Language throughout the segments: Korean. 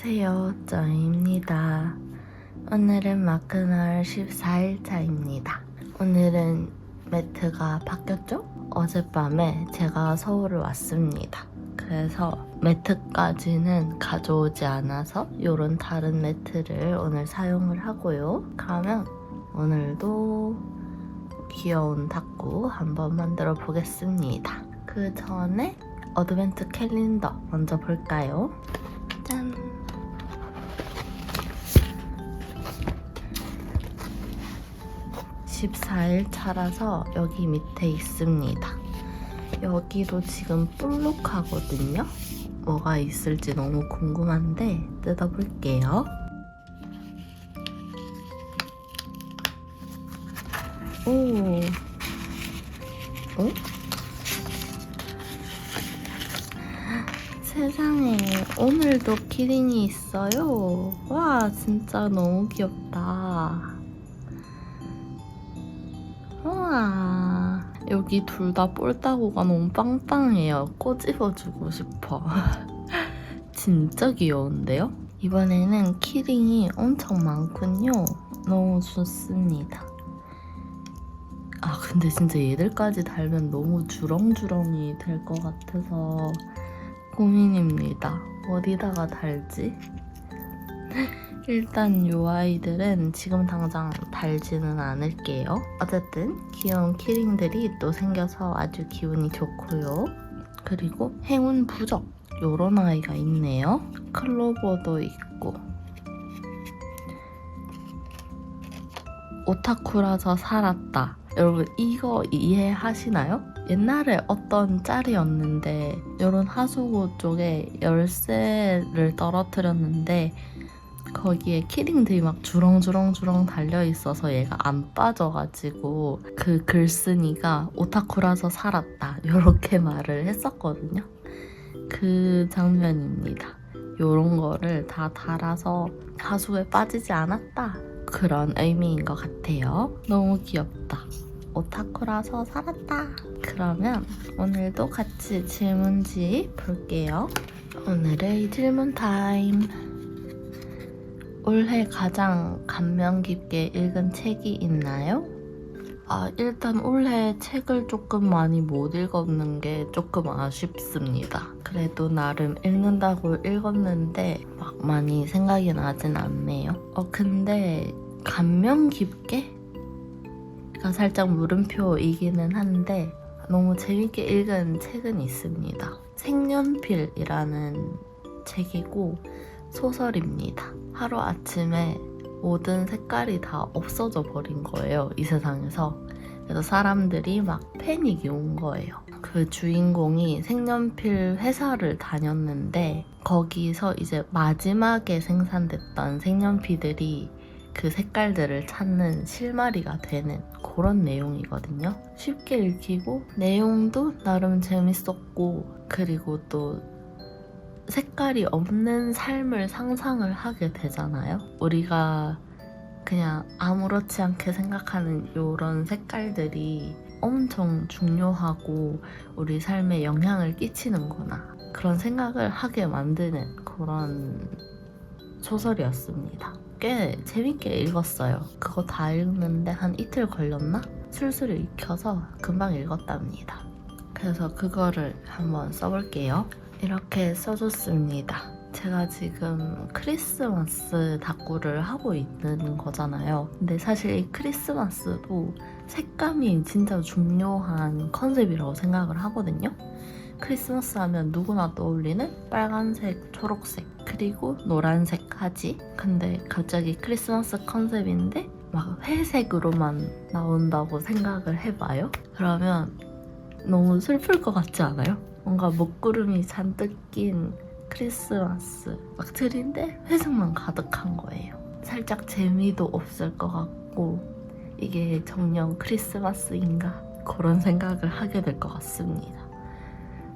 안녕하세요, 쩌입니다. 오늘은 마크널 14일차입니다. 오늘은 매트가 바뀌었죠? 어젯밤에 제가 서울을 왔습니다. 그래서 매트까지는 가져오지 않아서 이런 다른 매트를 오늘 사용을 하고요. 그러면 오늘도 귀여운 탁구 한번 만들어 보겠습니다. 그 전에 어드벤트 캘린더 먼저 볼까요? 짠! 14일 차라서 여기 밑에 있습니다. 여기도 지금 볼록하거든요. 뭐가 있을지 너무 궁금한데 뜯어볼게요. 오, 어? 세상에, 오늘도 키링이 있어요. 와, 진짜 너무 귀엽다. 우와, 여기 둘 다 볼따구가 너무 빵빵해요. 꼬집어주고 싶어. 진짜 귀여운데요? 이번에는 키링이 엄청 많군요. 너무 좋습니다. 아, 근데 진짜 얘들까지 달면 너무 주렁주렁이 될 것 같아서 고민입니다. 어디다가 달지? 일단 이 아이들은 지금 당장 달지는 않을게요. 어쨌든 귀여운 키링들이 또 생겨서 아주 기분이 좋고요. 그리고 행운 부적 요런 아이가 있네요. 클로버도 있고. 오타쿠라서 살았다. 여러분 이거 이해하시나요? 옛날에 어떤 짤이었는데 이런 하수구 쪽에 열쇠를 떨어뜨렸는데 거기에 키링들이 막 주렁주렁 달려있어서 얘가 안 빠져가지고 그 글쓴이가 오타쿠라서 살았다 이렇게 말을 했었거든요. 그 장면입니다. 요런 거를 다 달아서 하수구에 빠지지 않았다 그런 의미인 것 같아요. 너무 귀엽다. 오타쿠라서 살았다. 그러면 오늘도 같이 질문지 볼게요. 오늘의 질문 타임. 올해 가장 감명 깊게 읽은 책이 있나요? 일단 올해 책을 조금 많이 못 읽었는 게 조금 아쉽습니다. 그래도 나름 읽는다고 읽었는데 막 많이 생각이 나진 않네요. 근데 감명 깊게? 가 살짝 물음표이기는 한데 너무 재밌게 읽은 책은 있습니다. 색연필이라는 책이고 소설입니다. 하루아침에 모든 색깔이 다 없어져 버린 거예요, 이 세상에서. 그래서 사람들이 막 패닉이 온 거예요. 그 주인공이 색연필 회사를 다녔는데 거기서 이제 마지막에 생산됐던 색연필들이 그 색깔들을 찾는 실마리가 되는 그런 내용이거든요. 쉽게 읽히고 내용도 나름 재밌었고 그리고 또 색깔이 없는 삶을 상상을 하게 되잖아요. 우리가 그냥 아무렇지 않게 생각하는 이런 색깔들이 엄청 중요하고 우리 삶에 영향을 끼치는구나 그런 생각을 하게 만드는 그런 소설이었습니다. 꽤 재밌게 읽었어요. 그거 다 읽는데 한 이틀 걸렸나? 술술 읽혀서 금방 읽었답니다. 그래서 그거를 한번 써볼게요. 이렇게 써줬습니다. 제가 지금 크리스마스 탁구를 하고 있는 거잖아요. 근데 사실 이 크리스마스도 색감이 진짜 중요한 컨셉이라고 생각을 하거든요. 크리스마스 하면 누구나 떠올리는 빨간색, 초록색, 그리고 노란색 하지? 근데 갑자기 크리스마스 컨셉인데 막 회색으로만 나온다고 생각을 해봐요. 그러면 너무 슬플 것 같지 않아요? 뭔가 먹구름이 잔뜩 낀 크리스마스 막 트리인데 회색만 가득한 거예요. 살짝 재미도 없을 것 같고 이게 정녕 크리스마스인가? 그런 생각을 하게 될 것 같습니다.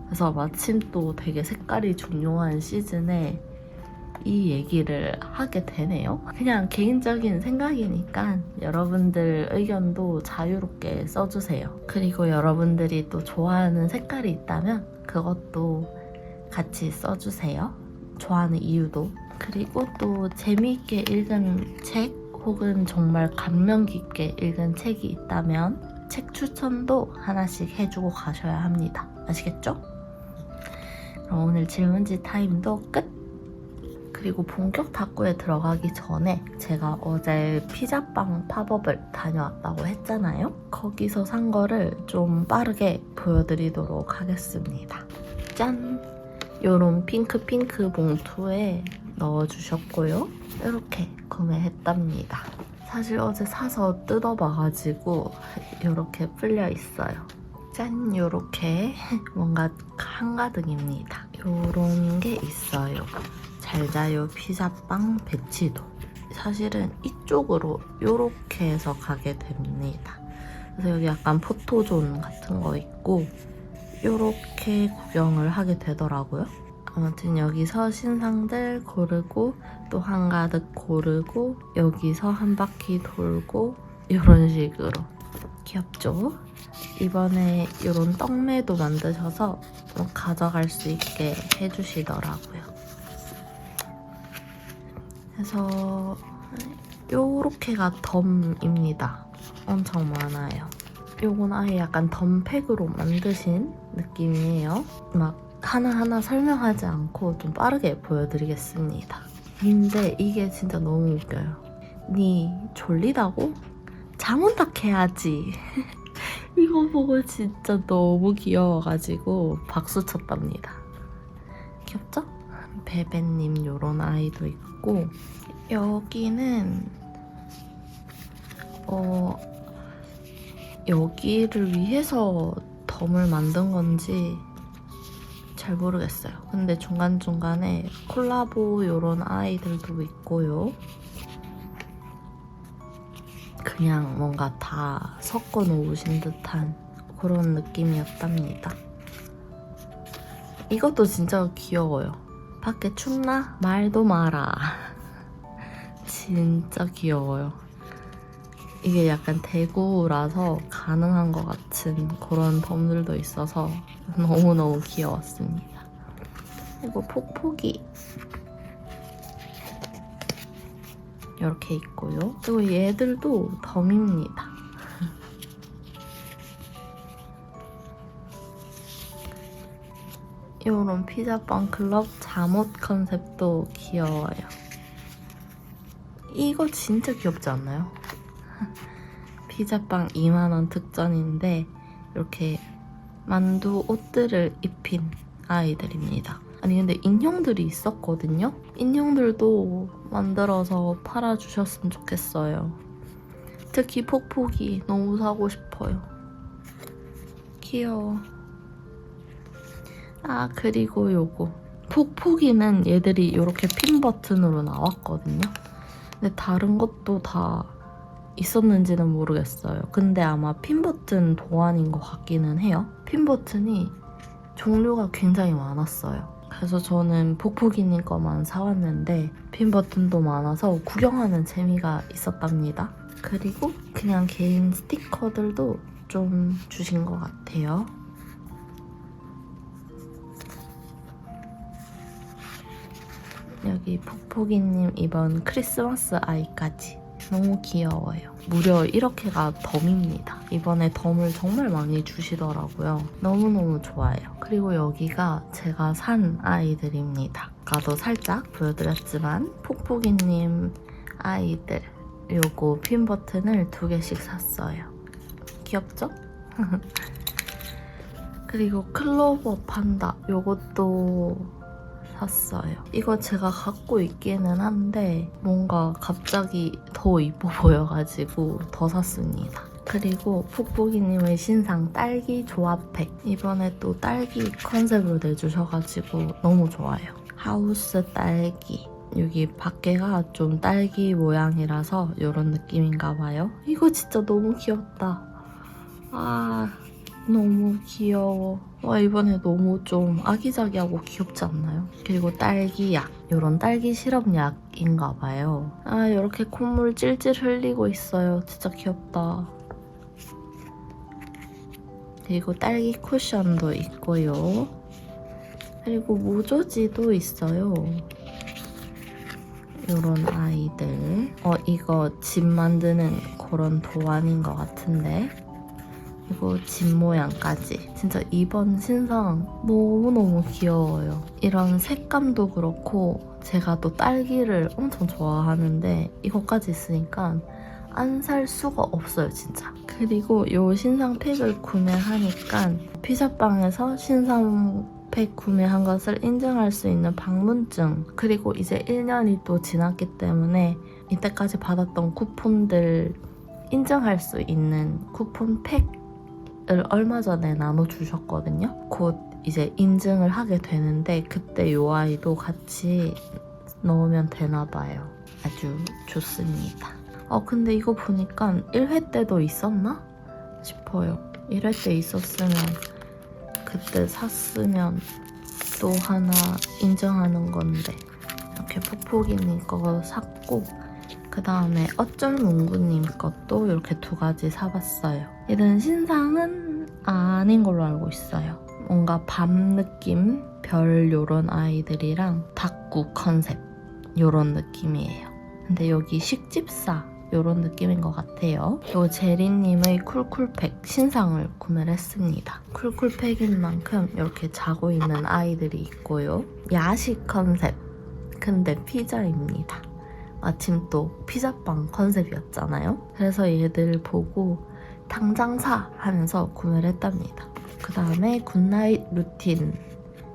그래서 마침 또 되게 색깔이 중요한 시즌에 이 얘기를 하게 되네요. 그냥 개인적인 생각이니까 여러분들 의견도 자유롭게 써주세요. 그리고 여러분들이 또 좋아하는 색깔이 있다면 그것도 같이 써주세요. 좋아하는 이유도 그리고 또 재미있게 읽은 책 혹은 정말 감명 깊게 읽은 책이 있다면 책 추천도 하나씩 해주고 가셔야 합니다. 아시겠죠? 그럼 오늘 질문지 타임도 끝! 그리고 본격 탁구에 들어가기 전에 제가 어제 피자빵 팝업을 다녀왔다고 했잖아요. 거기서 산 거를 좀 빠르게 보여드리도록 하겠습니다. 짠! 요런 핑크 봉투에 넣어주셨고요. 이렇게 구매했답니다. 사실 어제 사서 뜯어봐가지고 이렇게 풀려 있어요. 짠! 요렇게 뭔가 한가득입니다. 요런 게 있어요. 잘자요 피자빵 배치도. 사실은 이쪽으로 요렇게 해서 가게 됩니다. 그래서 여기 약간 포토존 같은 거 있고 요렇게 구경을 하게 되더라고요. 아무튼 여기서 신상들 고르고 또 한가득 고르고 여기서 한 바퀴 돌고 이런 식으로. 귀엽죠? 이번에 이런 떡매도 만드셔서 가져갈 수 있게 해주시더라고요. 그래서 요렇게가 덤입니다. 엄청 많아요. 요건 아예 약간 덤팩으로 만드신 느낌이에요. 막 하나하나 설명하지 않고 좀 빠르게 보여드리겠습니다. 근데 이게 진짜 너무 웃겨요. 니 졸리다고? 잠은 딱 해야지. 이거 보고 진짜 너무 귀여워가지고 박수 쳤답니다. 귀엽죠? 베베님 요런 아이도 있고 여기는 여기를 위해서 덤을 만든 건지 잘 모르겠어요. 근데 중간중간에 콜라보 요런 아이들도 있고요. 그냥 뭔가 다 섞어 놓으신 듯한 그런 느낌이었답니다. 이것도 진짜 귀여워요. 밖에 춥나? 말도 마라. 진짜 귀여워요. 이게 약간 대구라서 가능한 것 같은 그런 덤들도 있어서 너무너무 귀여웠습니다. 그리고 폭포기 이렇게 있고요. 그리고 얘들도 덤입니다. 이런 피자빵 글럽 잠옷 컨셉도 귀여워요. 이거 진짜 귀엽지 않나요? 피자빵 2만원 특전인데 이렇게 만두 옷들을 입힌 아이들입니다. 아니 근데 인형들이 있었거든요? 인형들도 만들어서 팔아주셨으면 좋겠어요. 특히 폭포기 너무 사고 싶어요. 귀여워. 아 그리고 요거 폭포기는 얘들이 이렇게 핀 버튼으로 나왔거든요. 근데 다른 것도 다 있었는지는 모르겠어요. 근데 아마 핀 버튼 도안인 것 같기는 해요. 핀 버튼이 종류가 굉장히 많았어요. 그래서 저는 폭포기님 거만 사왔는데 핀 버튼도 많아서 구경하는 재미가 있었답니다. 그리고 그냥 개인 스티커들도 좀 주신 것 같아요. 여기 폭포기님 이번 크리스마스 아이까지 너무 귀여워요. 무려 이렇게가 덤입니다. 이번에 덤을 정말 많이 주시더라고요. 너무너무 좋아요. 그리고 여기가 제가 산 아이들입니다. 아까도 살짝 보여드렸지만 폭포기님 아이들 요거 핀 버튼을 2개씩 샀어요. 귀엽죠? 그리고 클로버 판다 요것도 샀어요. 이거 제가 갖고 있기는 한데 뭔가 갑자기 더 이뻐 보여가지고 더 샀습니다. 그리고 폭포기님의 신상 딸기 조합팩 이번에 또 딸기 컨셉으로 내주셔가지고 너무 좋아요. 하우스 딸기 여기 밖에가 좀 딸기 모양이라서 이런 느낌인가 봐요. 이거 진짜 너무 귀엽다. 아 너무 귀여워. 와 이번에 너무 좀 아기자기하고 귀엽지 않나요? 그리고 딸기약 이런 딸기 시럽약인가 봐요. 아 이렇게 콧물 찔찔 흘리고 있어요. 진짜 귀엽다. 그리고 딸기 쿠션도 있고요. 그리고 모조지도 있어요. 요런 아이들. 이거 집 만드는 그런 도안인 것 같은데, 그리고 집 모양까지. 진짜 이번 신상 너무너무 귀여워요. 이런 색감도 그렇고, 제가 또 딸기를 엄청 좋아하는데 이것까지 있으니까 안 살 수가 없어요, 진짜. 그리고 요 신상 팩을 구매하니까 피자빵에서 신상 팩 구매한 것을 인증할 수 있는 방문증, 그리고 이제 1년이 또 지났기 때문에 이때까지 받았던 쿠폰들 인증할 수 있는 쿠폰 팩을 얼마 전에 나눠주셨거든요. 곧 이제 인증을 하게 되는데 그때 요 아이도 같이 넣으면 되나봐요. 아주 좋습니다. 근데 이거 보니까 1회 때도 있었나 싶어요. 1회 때 있었으면 그때 샀으면 또 하나 인증하는 건데, 이렇게 폭폭이님 거 샀고, 그 다음에 어쩔 문구님 것도 이렇게 2가지 사봤어요. 얘는 신상은 아닌 걸로 알고 있어요. 뭔가 밤 느낌, 별 요런 아이들이랑 다꾸 컨셉 요런 느낌이에요. 근데 여기 식집사 요런 느낌인 것 같아요. 요 제리님의 쿨쿨팩 신상을 구매를 했습니다. 쿨쿨팩인 만큼 이렇게 자고 있는 아이들이 있고요. 야식 컨셉, 근데 피자입니다. 마침 또 피자빵 컨셉이었잖아요. 그래서 얘들 보고 당장 사 하면서 구매를 했답니다. 그 다음에 굿나잇 루틴,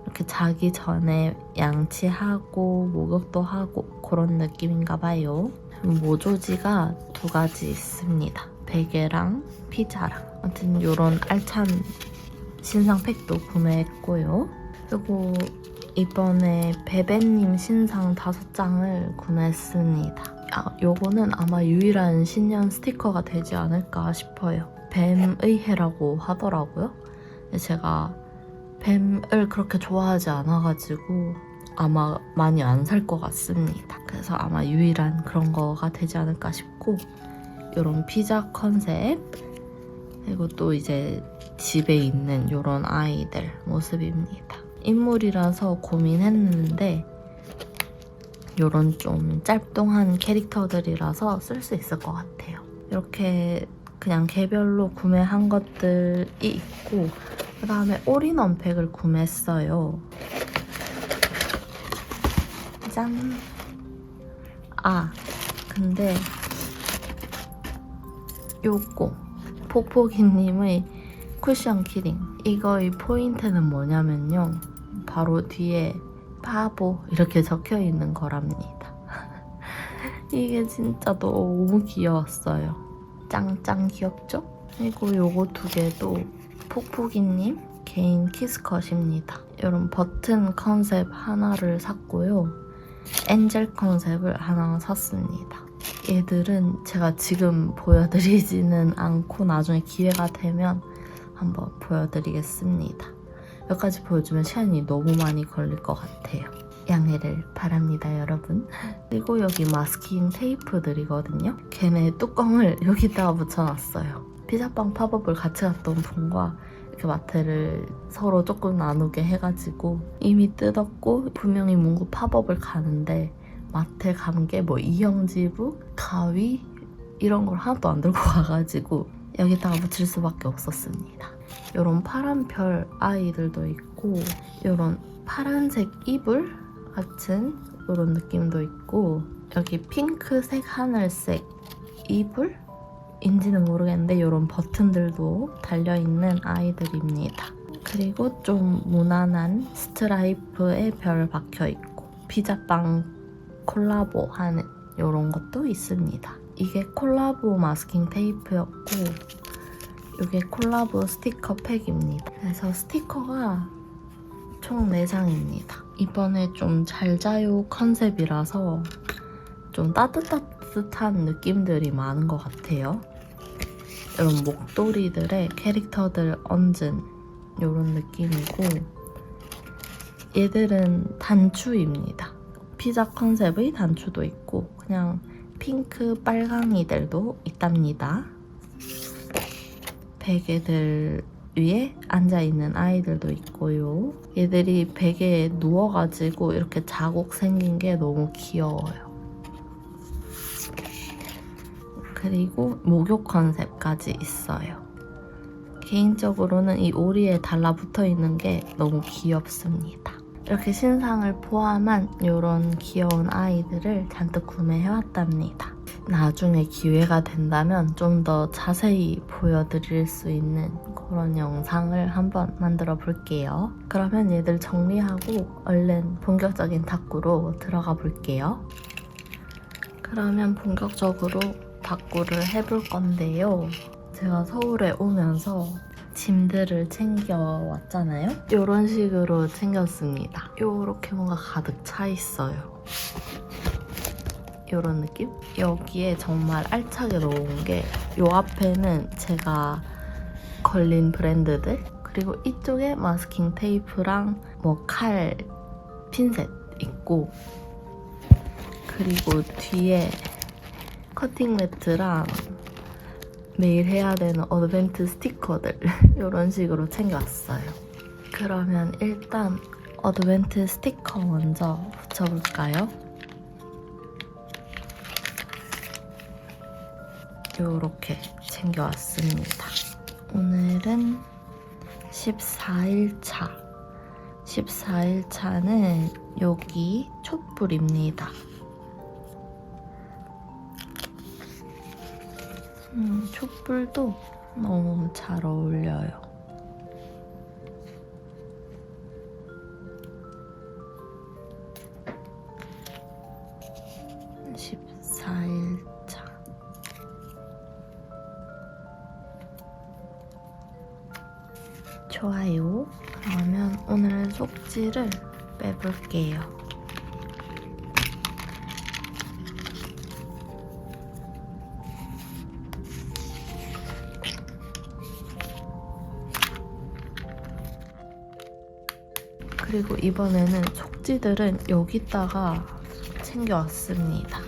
이렇게 자기 전에 양치하고 목욕도 하고 그런 느낌인가 봐요. 모조지가 2가지 있습니다. 베개랑 피자랑. 아무튼 이런 알찬 신상 팩도 구매했고요. 그리고 이번에 베베님 신상 5장을 구매했습니다. 요거는 아마 유일한 신년 스티커가 되지 않을까 싶어요. 뱀의 해라고 하더라고요. 제가 뱀을 그렇게 좋아하지 않아가지고 아마 많이 안 살 것 같습니다. 그래서 아마 유일한 그런 거가 되지 않을까 싶고, 이런 피자 컨셉, 그리고 또 이제 집에 있는 이런 아이들 모습입니다. 인물이라서 고민했는데 이런 좀 짤뚱한 캐릭터들이라서 쓸 수 있을 것 같아요. 이렇게 그냥 개별로 구매한 것들이 있고, 그 다음에 올인원 팩을 구매했어요. 짠! 근데 요거 폭폭이님의 쿠션 키링, 이거의 포인트는 뭐냐면요, 바로 뒤에 바보 이렇게 적혀있는 거랍니다. 이게 진짜 너무 귀여웠어요. 짱짱 귀엽죠? 그리고 요거 2개도 폭폭이님 개인 키스컷입니다. 이런 버튼 컨셉 하나를 샀고요. 엔젤 컨셉을 하나 샀습니다. 얘들은 제가 지금 보여드리지는 않고 나중에 기회가 되면 한번 보여드리겠습니다. 여기까지 보여주면 시간이 너무 많이 걸릴 것 같아요. 양해를 바랍니다, 여러분. 그리고 여기 마스킹 테이프들이거든요. 걔네 뚜껑을 여기다가 붙여놨어요. 피자빵 팝업을 같이 갔던 분과 이렇게 마트를 서로 조금 나누게 해가지고 이미 뜯었고, 분명히 문구 팝업을 가는데 마트에 간 게 뭐 이영지부, 가위 이런 걸 하나도 안 들고 가가지고 여기다가 붙일 수밖에 없었습니다. 이런 파란 별 아이들도 있고, 이런 파란색 이불 같은 이런 느낌도 있고, 여기 핑크색, 하늘색 이불? 인지는 모르겠는데 이런 버튼들도 달려있는 아이들입니다. 그리고 좀 무난한 스트라이프의 별 박혀있고, 피자빵 콜라보 하는 이런 것도 있습니다. 이게 콜라보 마스킹 테이프였고, 이게 콜라보 스티커 팩입니다. 그래서 스티커가 총 4장입니다. 이번에 좀 잘 자요 컨셉이라서 좀 따뜻한 느낌들이 많은 것 같아요. 이런 목도리들의 캐릭터들 얹은 이런 느낌이고, 얘들은 단추입니다. 피자 컨셉의 단추도 있고, 그냥 핑크 빨강이들도 있답니다. 베개들 위에 앉아있는 아이들도 있고요. 얘들이 베개에 누워가지고 이렇게 자국 생긴 게 너무 귀여워요. 그리고 목욕 컨셉까지 있어요. 개인적으로는 이 오리에 달라붙어 있는 게 너무 귀엽습니다. 이렇게 신상을 포함한 이런 귀여운 아이들을 잔뜩 구매해왔답니다. 나중에 기회가 된다면 좀 더 자세히 보여드릴 수 있는 그런 영상을 한번 만들어 볼게요. 그러면 얘들 정리하고 얼른 본격적인 탁구로 들어가 볼게요. 그러면 본격적으로 탁구를 해볼 건데요. 제가 서울에 오면서 짐들을 챙겨왔잖아요. 이런 식으로 챙겼습니다. 이렇게 뭔가 가득 차 있어요. 이런 느낌? 여기에 정말 알차게 넣어온 게 이 앞에는 제가 걸린 브랜드들, 그리고 이쪽에 마스킹 테이프랑 뭐 칼, 핀셋 있고, 그리고 뒤에 커팅 매트랑 매일 해야 되는 어드벤트 스티커들 이런 식으로 챙겨왔어요. 그러면 일단 어드벤트 스티커 먼저 붙여볼까요? 이렇게 챙겨왔습니다. 오늘은 14일차. 14일차는 여기 촛불입니다. 촛불도 너무 잘 어울려요. 좋아요. 그러면 오늘 속지를 빼볼게요. 그리고 이번에는 속지들은 여기다가 챙겨왔습니다.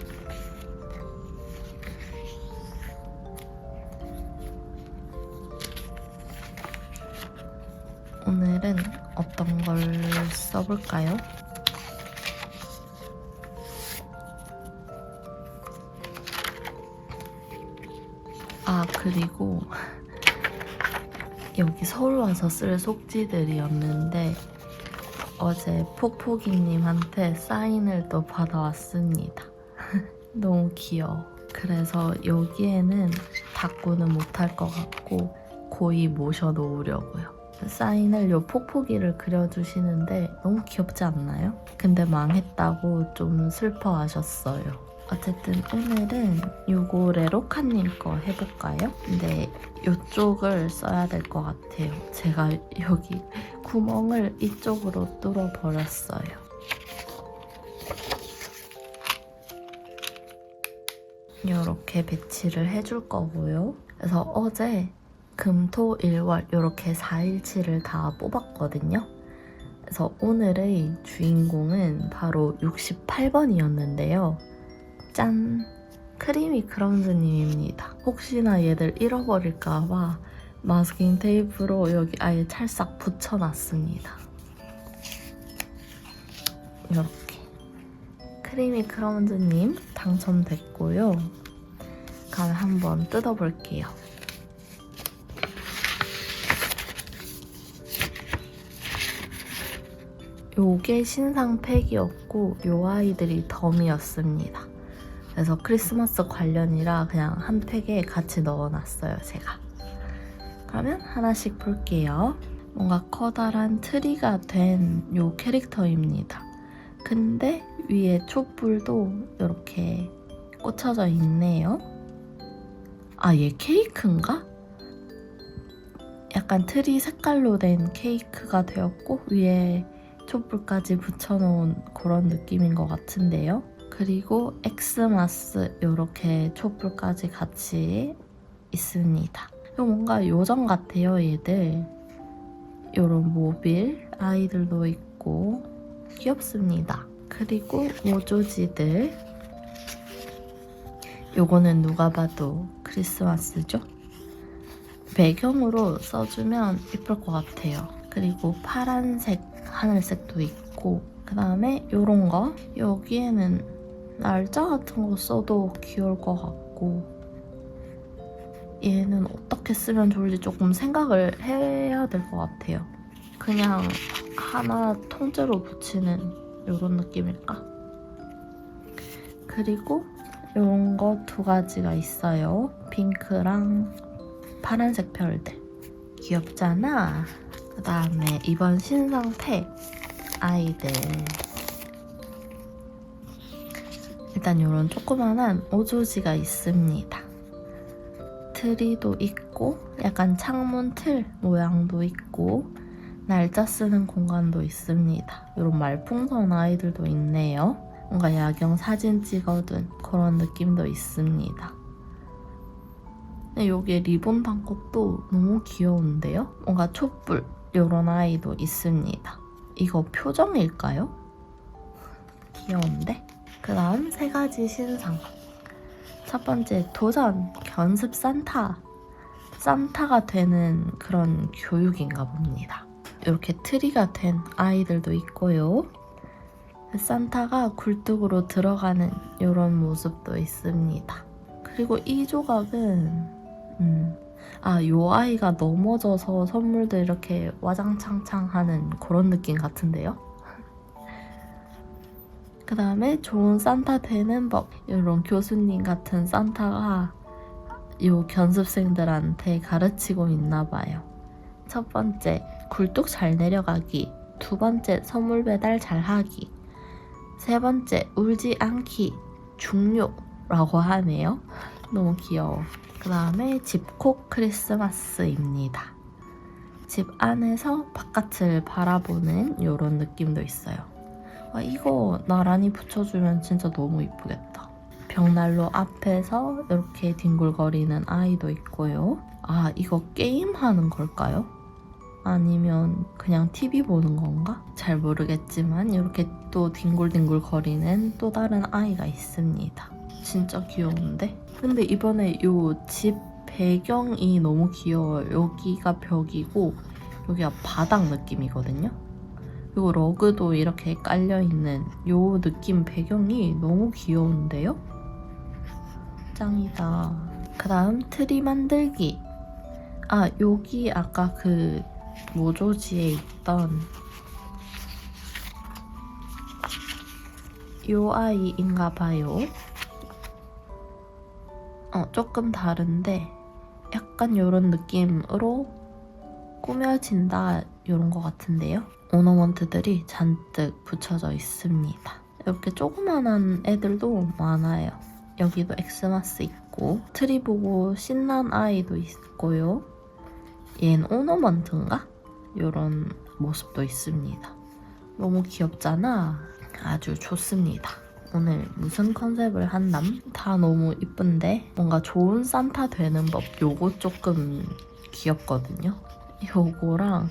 오늘은 어떤 걸 써볼까요? 아, 그리고 여기 서울 와서 쓸 속지들이었는데 어제 폭폭이님한테 사인을 또 받아왔습니다. 너무 귀여워. 그래서 여기에는 탁구는 못할 것 같고 고이 모셔놓으려고요. 사인을 요 폭포기를 그려주시는데 너무 귀엽지 않나요? 근데 망했다고 좀 슬퍼하셨어요. 어쨌든 오늘은 요거 레로카님 거 해볼까요? 근데 요쪽을 써야 될 것 같아요. 제가 여기 구멍을 이쪽으로 뚫어버렸어요. 이렇게 배치를 해줄 거고요. 그래서 어제 금, 토, 일, 월 이렇게 4일치를 다 뽑았거든요. 그래서 오늘의 주인공은 바로 68번이었는데요. 짠! 크리미 크럼즈님입니다. 혹시나 얘들 잃어버릴까봐 마스킹 테이프로 여기 아예 찰싹 붙여놨습니다. 이렇게. 크리미 크럼즈님 당첨됐고요. 그럼 한번 뜯어볼게요. 요게 신상 팩이었고 요 아이들이 덤이었습니다. 그래서 크리스마스 관련이라 그냥 한 팩에 같이 넣어놨어요, 제가. 그러면 하나씩 볼게요. 뭔가 커다란 트리가 된 요 캐릭터입니다. 근데 위에 촛불도 이렇게 꽂혀져 있네요. 아, 얘 케이크인가? 약간 트리 색깔로 된 케이크가 되었고 위에 촛불까지 붙여놓은 그런 느낌인 것 같은데요. 그리고 엑스마스 이렇게 촛불까지 같이 있습니다. 이거 뭔가 요정 같아요, 얘들. 이런 모빌 아이들도 있고 귀엽습니다. 그리고 모조지들. 요거는 누가 봐도 크리스마스죠? 배경으로 써주면 예쁠 것 같아요. 그리고 파란색, 하늘색도 있고 그 다음에 요런 거 여기에는 날짜 같은 거 써도 귀여울 것 같고 얘는 어떻게 쓰면 좋을지 조금 생각을 해야 될 것 같아요. 그냥 하나 통째로 붙이는 이런 느낌일까? 그리고 이런 거 두 가지가 있어요. 핑크랑 파란색 별들. 귀엽잖아? 그 다음에 이번 신상태 아이들. 일단 이런 조그만한 오조지가 있습니다. 트리도 있고 약간 창문 틀 모양도 있고 날짜 쓰는 공간도 있습니다. 이런 말풍선 아이들도 있네요. 뭔가 야경 사진 찍어둔 그런 느낌도 있습니다. 근데 여기에 리본 단것도 너무 귀여운데요? 뭔가 촛불 이런 아이도 있습니다. 이거 표정일까요? 귀여운데? 그 다음 세 가지 신상. 첫 번째 도전 견습 산타. 산타가 되는 그런 교육인가 봅니다. 이렇게 트리가 된 아이들도 있고요. 산타가 굴뚝으로 들어가는 이런 모습도 있습니다. 그리고 이 조각은 요 아이가 넘어져서 선물들 이렇게 와장창창 하는 그런 느낌 같은데요? 그 다음에 좋은 산타 되는 법. 이런 교수님 같은 산타가 요 견습생들한테 가르치고 있나 봐요. 첫 번째, 굴뚝 잘 내려가기. 두 번째, 선물 배달 잘 하기. 세 번째, 울지 않기. 중요라고 하네요. 너무 귀여워. 그 다음에 집콕 크리스마스입니다. 집 안에서 바깥을 바라보는 이런 느낌도 있어요. 이거 나란히 붙여주면 진짜 너무 이쁘겠다. 벽난로 앞에서 이렇게 뒹굴거리는 아이도 있고요. 이거 게임하는 걸까요? 아니면 그냥 TV 보는 건가? 잘 모르겠지만 이렇게 또 뒹굴뒹굴거리는 또 다른 아이가 있습니다. 진짜 귀여운데? 근데 이번에 요 집 배경이 너무 귀여워요. 여기가 벽이고 여기가 바닥 느낌이거든요. 그리고 러그도 이렇게 깔려있는 요 느낌 배경이 너무 귀여운데요? 짱이다. 그 다음 트리 만들기. 여기 아까 그 모조지에 있던 요 아이인가 봐요. 조금 다른데 약간 요런 느낌으로 꾸며진다 요런 것 같은데요. 오너먼트들이 잔뜩 붙여져 있습니다. 이렇게 조그만한 애들도 많아요. 여기도 엑스마스 있고 트리 보고 신난 아이도 있고요. 얜 오너먼트인가? 요런 모습도 있습니다. 너무 귀엽잖아. 아주 좋습니다. 오늘 무슨 컨셉을 한담? 다 너무 이쁜데 뭔가 좋은 산타 되는 법 요거 조금 귀엽거든요. 요거랑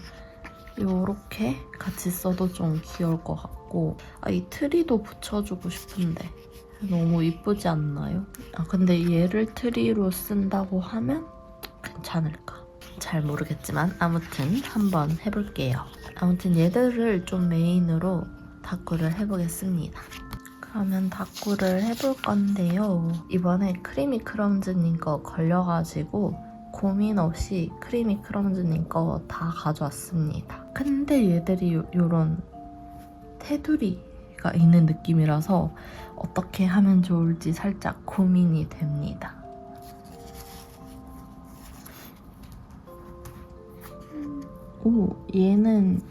요렇게 같이 써도 좀 귀여울 것 같고 이 트리도 붙여주고 싶은데 너무 이쁘지 않나요? 근데 얘를 트리로 쓴다고 하면 괜찮을까? 잘 모르겠지만 아무튼 한번 해볼게요. 아무튼 얘들을 좀 메인으로 다꾸를 해보겠습니다. 그러면 다꾸를 해볼 건데요. 이번에 크리미 크럼즈님 거 걸려가지고 고민 없이 크리미 크럼즈님 거 다 가져왔습니다. 근데 얘들이 요런 테두리가 있는 느낌이라서 어떻게 하면 좋을지 살짝 고민이 됩니다. 얘는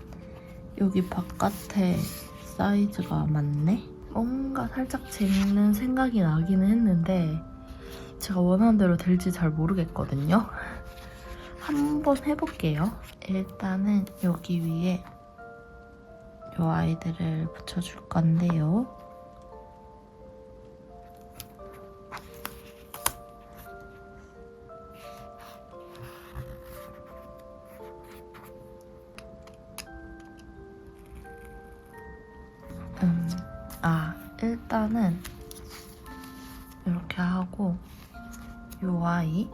여기 바깥에 사이즈가 맞네? 뭔가 살짝 재밌는 생각이 나기는 했는데 제가 원하는 대로 될지 잘 모르겠거든요. 한번 해볼게요. 일단은 여기 위에 이 아이들을 붙여줄 건데요. 일단은 이렇게 하고 이 아이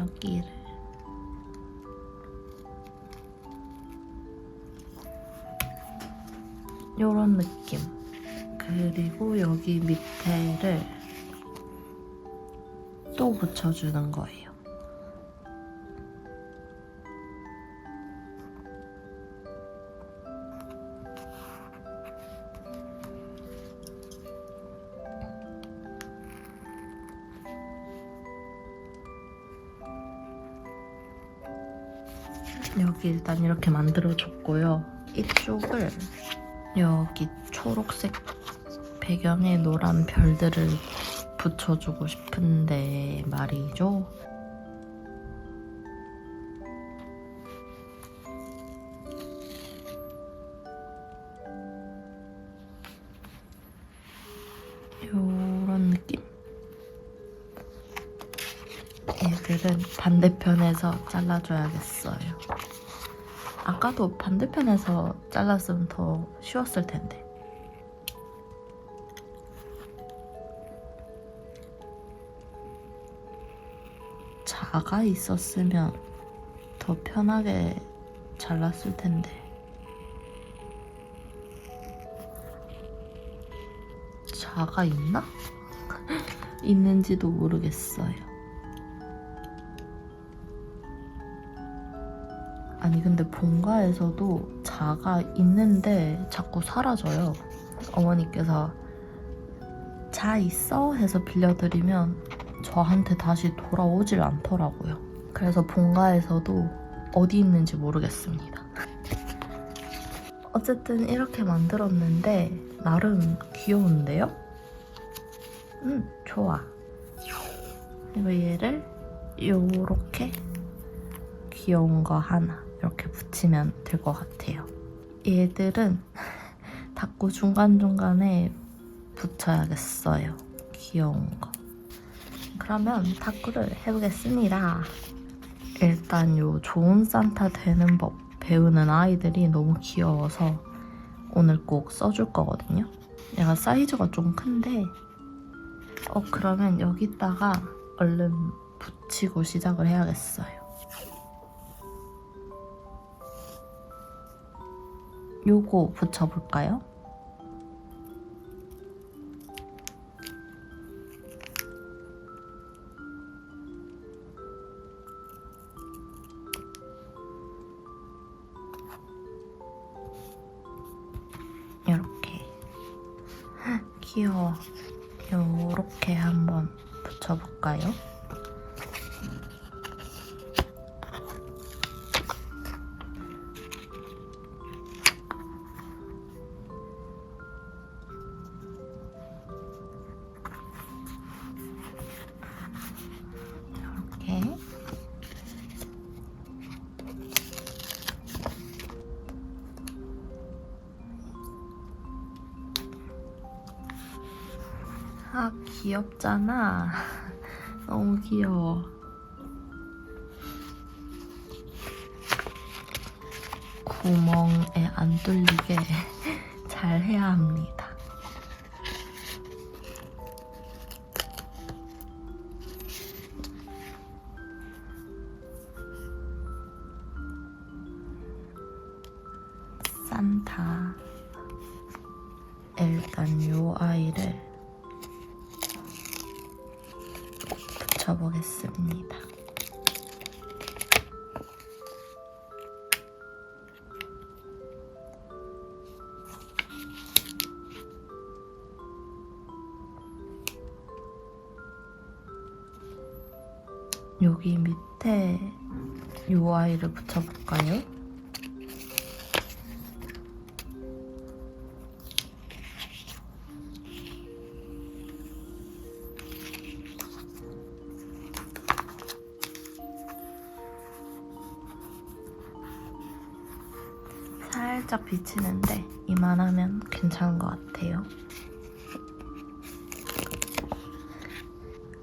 여기를 요런 느낌. 그리고 여기 밑에를 또 붙여주는 거예요. 여기 일단 이렇게 만들어줬고요. 이쪽을 여기 초록색 배경에 노란 별들을 붙여주고 싶은데 말이죠. 요런 느낌? 얘들은 반대편에서 잘라줘야겠어요. 아까도 반대편에서 잘랐으면 더 쉬웠을 텐데. 자가 있었으면 더 편하게 잘랐을 텐데. 자가 있나? 있는지도 모르겠어요. 아니 근데 본가에서도 자가 있는데 자꾸 사라져요. 어머니께서 자 있어? 해서 빌려드리면 저한테 다시 돌아오질 않더라고요. 그래서 본가에서도 어디 있는지 모르겠습니다. 어쨌든 이렇게 만들었는데 나름 귀여운데요? 좋아. 그리고 얘를 요렇게 귀여운 거 하나 이렇게 붙이면 될 것 같아요. 얘들은 닫고 중간중간에 붙여야겠어요. 귀여운 거. 그러면 닫구를 해보겠습니다. 일단 요 좋은 산타 되는 법 배우는 아이들이 너무 귀여워서 오늘 꼭 써줄 거거든요. 얘가 사이즈가 좀 큰데 그러면 여기다가 얼른 붙이고 시작을 해야겠어요. 요거 붙여볼까요? 이렇게. 귀여워. 요렇게 한번 붙여볼까요? 이렇게. 아, 귀엽잖아. 너무 귀여워. 구멍에 안 뚫리게 잘 해야 합니다. 산타. 일단 요 아이를 붙여보겠습니다. 여기 밑에 요 아이를 붙여볼까요? 살짝 비치는데 이만하면 괜찮은 것 같아요.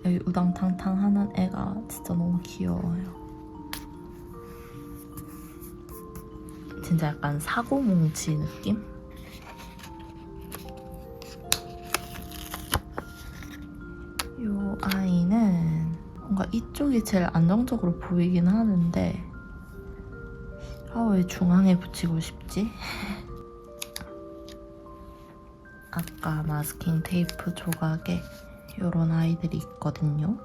여기 우당탕탕 하는 애가 진짜 너무 귀여워요. 진짜 약간 사고뭉치 느낌? 요 아이는 뭔가 이쪽이 이쪽이 제일 안정적으로 보이긴 하는데 왜 중앙에 붙이고 싶지? 아까 마스킹 테이프 조각에 이런 아이들이 있거든요.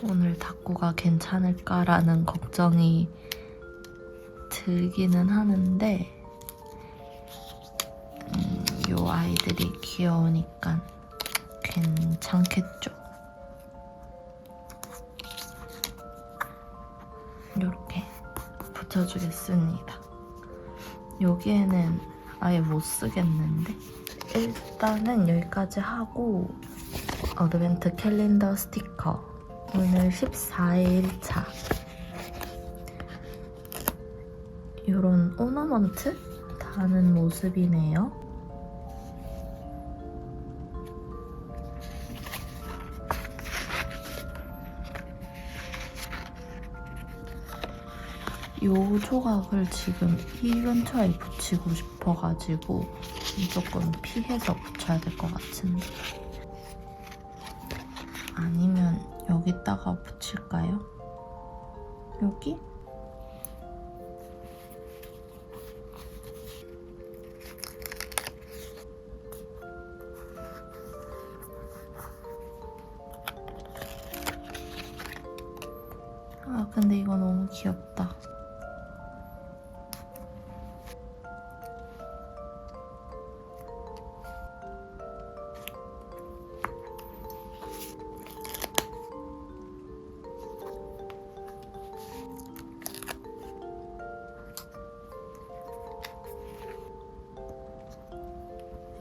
오늘 닦고가 괜찮을까라는 걱정이 들기는 하는데 요 아이들이 귀여우니까 괜찮겠죠? 이렇게 붙여주겠습니다. 여기에는 아예 못 쓰겠는데 일단은 여기까지 하고 어드벤트 캘린더 스티커 오늘 14일차 이런 오너먼트 다는 모습이네요. 이 조각을 지금 이 근처에 붙이고 싶어가지고 무조건 피해서 붙여야 될 것 같은데 아니면 여기다가 붙일까요? 여기? 근데 이거 너무 귀엽다.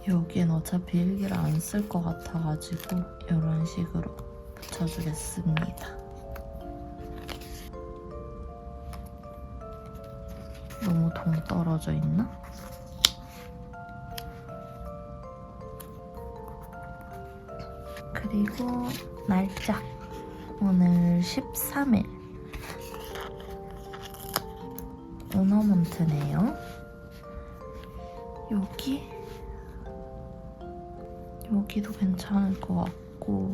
여기엔 어차피 일기를 안 쓸 것 같아가지고 이런 식으로 붙여주겠습니다. 너무 동떨어져 있나? 그리고 날짜 오늘 13일 오너먼트네요. 여기도 괜찮을 것 같고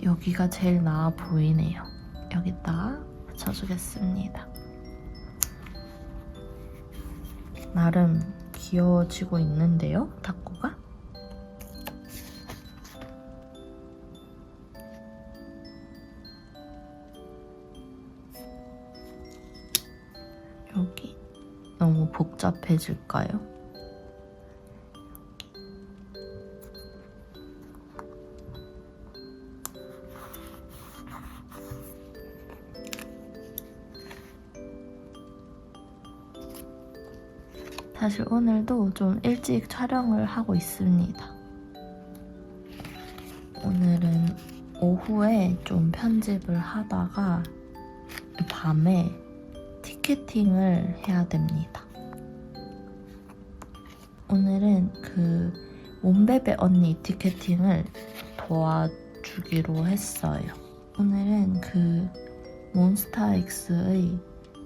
여기가 제일 나아 보이네요. 여기다가 붙여주겠습니다. 나름 귀여워지고 있는데요, 탁구가? 여기 너무 복잡해질까요? 사실 오늘도 좀 일찍 촬영을 하고 있습니다. 오늘은 오후에 좀 편집을 하다가 밤에 티켓팅을 해야 됩니다. 오늘은 그 몬베베 언니 티켓팅을 도와주기로 했어요. 오늘은 그 몬스타엑스의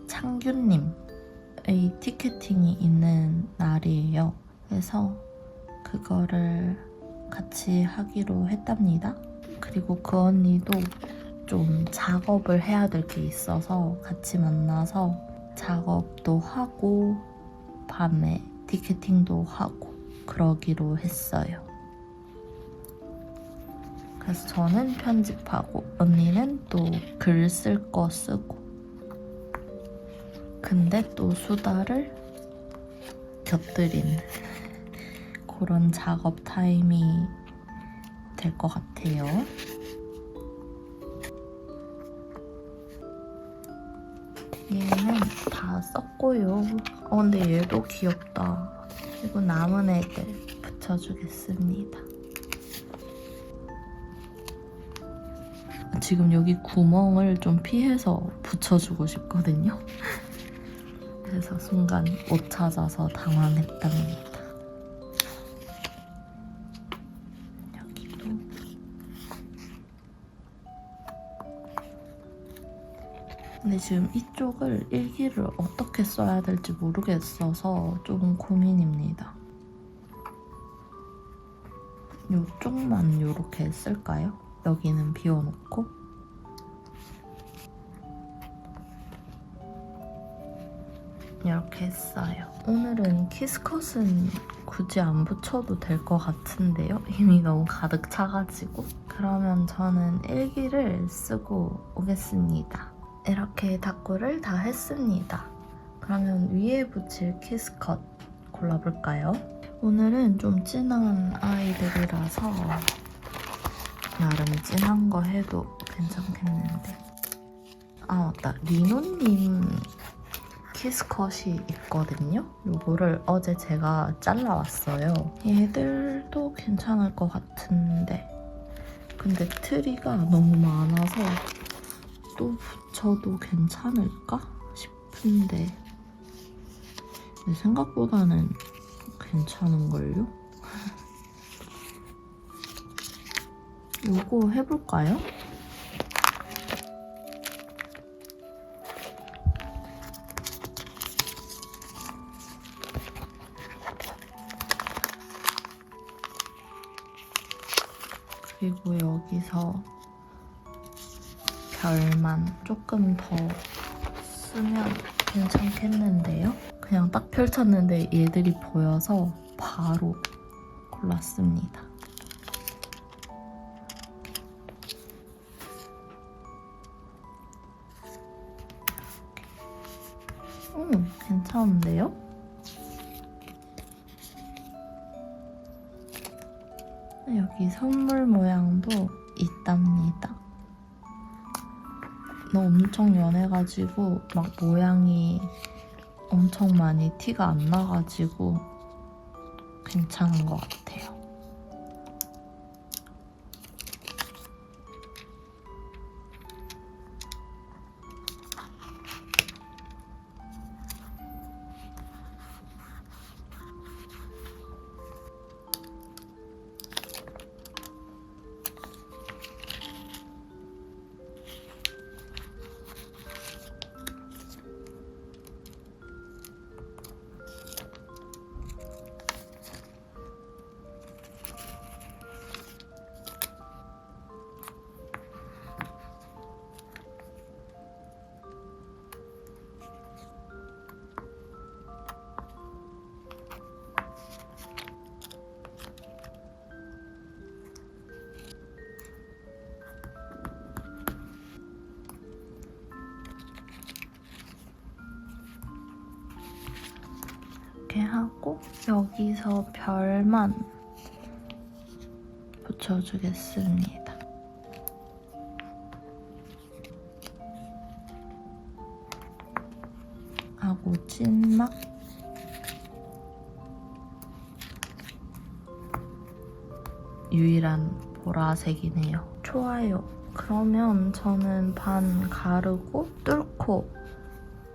창균님의 티켓팅이 있는 날이에요. 그래서 그거를 같이 하기로 했답니다. 그리고 그 언니도 좀 작업을 해야 될 게 있어서 같이 만나서 작업도 하고 밤에 티켓팅도 하고 그러기로 했어요. 그래서 저는 편집하고 언니는 또 글 쓸 거 쓰고 근데 또 수다를 곁들인 그런 작업 타임이 될 것 같아요. 얘는 다 썼고요. 근데 얘도 귀엽다. 그리고 남은 애들 붙여주겠습니다. 지금 여기 구멍을 좀 피해서 붙여주고 싶거든요. 그래서 순간 못 찾아서 당황했답니다. 여기도. 근데 지금 이쪽을 일기를 어떻게 써야 될지 모르겠어서 좀 고민입니다. 이쪽만 이렇게 쓸까요? 여기는 비워놓고. 이렇게 했어요. 오늘은 키스컷은 굳이 안 붙여도 될 것 같은데요? 이미 너무 가득 차가지고. 그러면 저는 일기를 쓰고 오겠습니다. 이렇게 다꾸를 다 했습니다. 그러면 위에 붙일 키스컷 골라볼까요? 오늘은 좀 진한 아이들이라서 나름 진한 거 해도 괜찮겠는데. 아 맞다, 리노님 키스컷이 있거든요? 요거를 어제 제가 잘라왔어요. 얘들도 괜찮을 것 같은데 근데 트리가 너무 많아서 또 붙여도 괜찮을까 싶은데 생각보다는 괜찮은걸요? 요거 해볼까요? 그리고 여기서 별만 조금 더 쓰면 괜찮겠는데요? 그냥 딱 펼쳤는데 얘들이 보여서 바로 골랐습니다. 괜찮은데요? 여기 선물 모양도 있답니다. 너 엄청 연해가지고 막 모양이 엄청 많이 티가 안 나가지고 괜찮은 것 같아요. 이렇게 하고 여기서 별만 붙여주겠습니다. 하고 찐막 유일한 보라색이네요. 좋아요. 그러면 저는 반 가르고 뚫고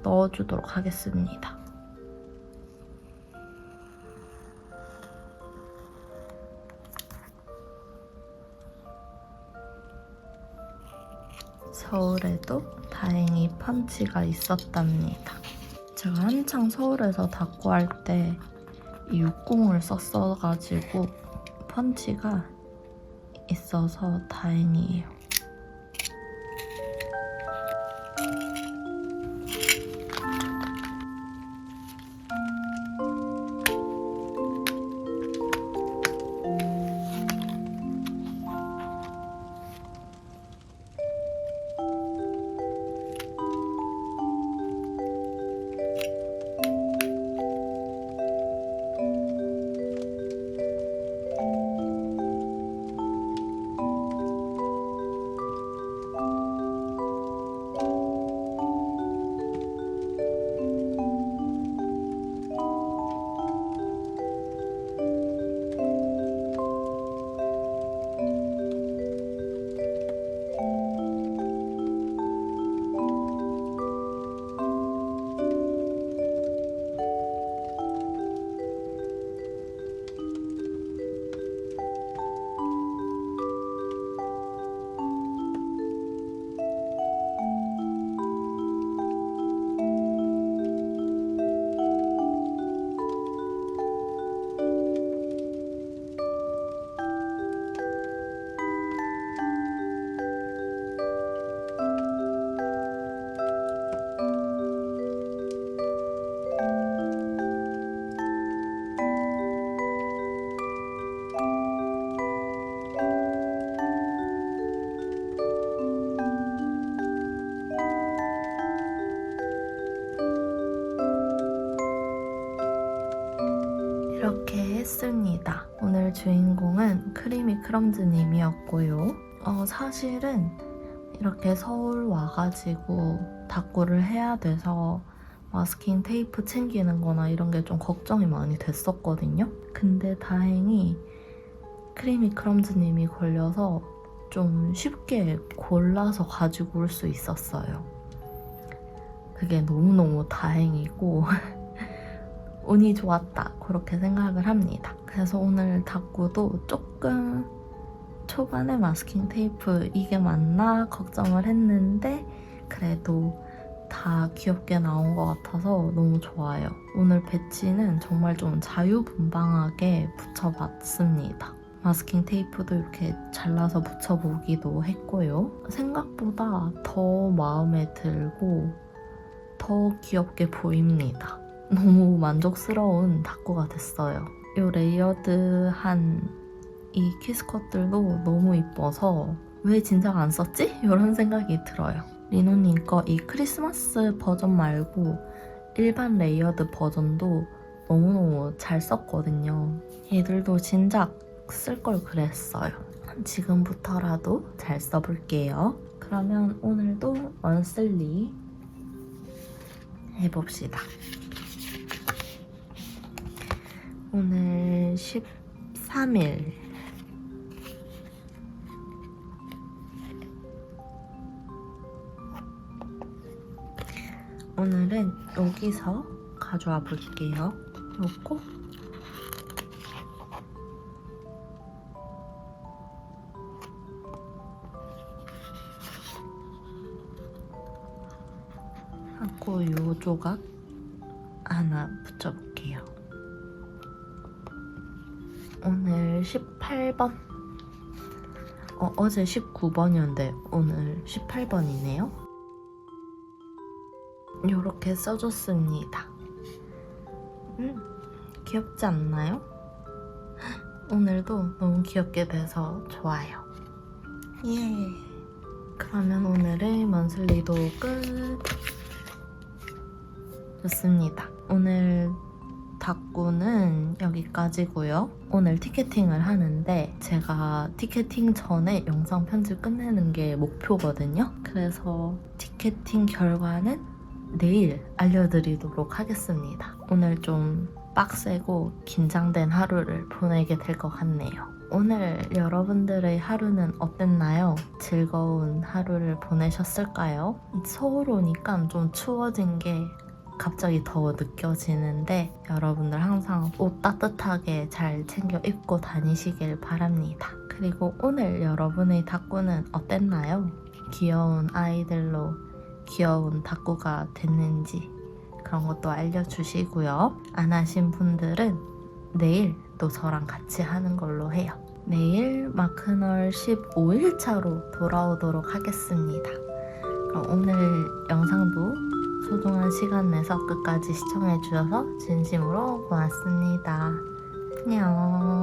넣어주도록 하겠습니다. 서울에도 다행히 펀치가 있었답니다. 제가 한창 서울에서 다꾸 할 때 이 육공을 썼어가지고 펀치가 있어서 다행이에요. 했습니다. 오늘 주인공은 크리미 크럼즈님이었고요. 사실은 이렇게 서울 와가지고 닦고를 해야 돼서 마스킹 테이프 챙기는 거나 이런 게 좀 걱정이 많이 됐었거든요. 근데 다행히 크리미 크럼즈님이 걸려서 좀 쉽게 골라서 가지고 올 수 있었어요. 그게 너무너무 다행이고 운이 좋았다 그렇게 생각을 합니다. 그래서 오늘 닦고도 조금 초반에 마스킹 테이프 이게 맞나 걱정을 했는데 그래도 다 귀엽게 나온 것 같아서 너무 좋아요. 오늘 배치는 정말 좀 자유분방하게 붙여봤습니다. 마스킹 테이프도 이렇게 잘라서 붙여보기도 했고요. 생각보다 더 마음에 들고 더 귀엽게 보입니다. 너무 만족스러운 닦고가 됐어요. 이 레이어드한 이 키스컷들도 너무 이뻐서 왜 진작 안 썼지? 이런 생각이 들어요. 리노님 거 이 크리스마스 버전 말고 일반 레이어드 버전도 너무너무 잘 썼거든요. 얘들도 진작 쓸 걸 그랬어요. 지금부터라도 잘 써볼게요. 그러면 오늘도 먼슬리 해봅시다. 오늘 13일 오늘은 여기서 가져와 볼게요. 요거 하고 요 조각 하나 붙여볼게요. 오늘 18번 어제 19번이었는데 오늘 18번이네요. 요렇게 써줬습니다. 귀엽지 않나요? 오늘도 너무 귀엽게 돼서 좋아요. 예. 그러면 오늘의 먼슬리도 끝. 좋습니다. 오늘 닦고는 여기까지고요. 오늘 티켓팅을 하는데 제가 티켓팅 전에 영상 편집 끝내는 게 목표거든요. 그래서 티켓팅 결과는 내일 알려드리도록 하겠습니다. 오늘 좀 빡세고 긴장된 하루를 보내게 될 것 같네요. 오늘 여러분들의 하루는 어땠나요? 즐거운 하루를 보내셨을까요? 서울 오니까 좀 추워진 게 갑자기 더 느껴지는데 여러분들 항상 옷 따뜻하게 잘 챙겨 입고 다니시길 바랍니다. 그리고 오늘 여러분의 닦고는 어땠나요? 귀여운 아이들로 귀여운 닦고가 됐는지 그런 것도 알려주시고요. 안 하신 분들은 내일 또 저랑 같이 하는 걸로 해요. 내일 마크널 15일차로 돌아오도록 하겠습니다. 그럼 오늘 영상도 소중한 시간 내서 끝까지 시청해주셔서 진심으로 고맙습니다. 안녕.